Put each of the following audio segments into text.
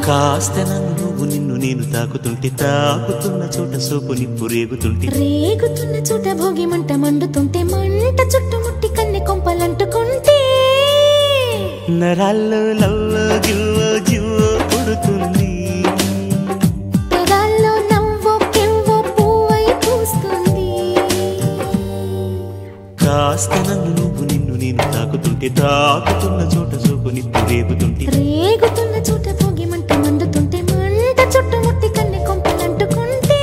కాస్త నన్ను నువ్వు నిన్ను నేను తాకుతుంటే తాకుతున్న చోట సోపు నిప్పు రేగుతుంటే రేగుతున్న చోట భోగి మంట మండుతుంటే మంట చుట్టుముట్టి కన్నె కొంపలంటుకుంటే నరాల్లో లవ్వో గివ్వో జివ్వో పుడుతుంది పెదాల్లో నవ్వో కెవ్వో పువ్వై పూస్తుంది కాస్త నన్ను నువ్వు నిన్ను నేను తాకుతుంటే తాకుతున్న చోట సోపు నిప్పు రేగుతుంటే రేగుతున్న చోట భోగి మంట మండుతుంటే మంట చుట్టుముట్టి కన్నె కొంపలంటుకుంటే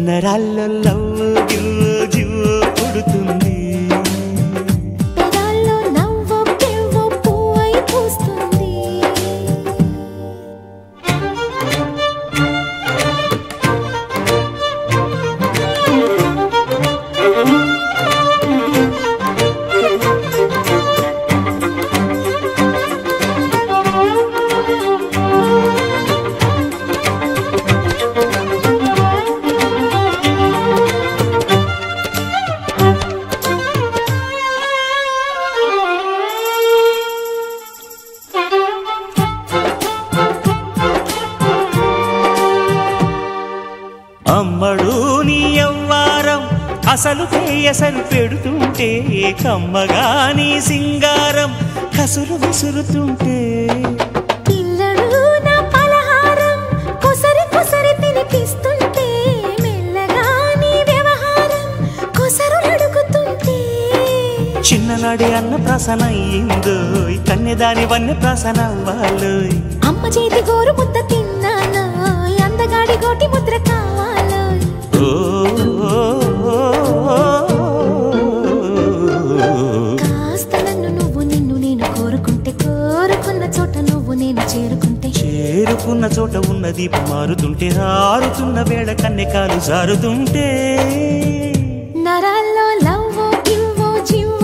నరాల్లో లవ్వో గివ్వో జివ్వో పుడుతుంది పెదాల్లో నవ్వో కెవ్వో పువ్వై పూస్తుంది అమ్మడు నీ యవ్వారం అసలు కేయసలు పెడుతుంటే కమ్మగా నీ సింగారం కసురు విసురుతుంటే పిల్లడు నా పలహారం కొసరి కొసరి తినిపిస్తుంటే మెల్లగా నీ వ్యవహారం కొసరు అడుగుతుంటే చిన్ననాడి అన్న ప్రసన అయ్యిందో కన్నెదాని వన్నె ప్రసన అవ్వాలోయ్ అమ్మ చేతి గోరు ముద్ద తిన్నాను అందగాడి గోటి ముద్ర కావాలో కాస్త నన్ను నువ్వు నిన్ను నేను కోరుకుంటే కోరుకున్న చోట నువ్వు నేను చేరుకుంటే చేరుకున్న చోట ఉన్న దీపం మారుతుంటే ఆరుతున్న వేళ కన్నెకాలు జారుతుంటే నరాల్లో లవ్వో గివ్వో జివ్వో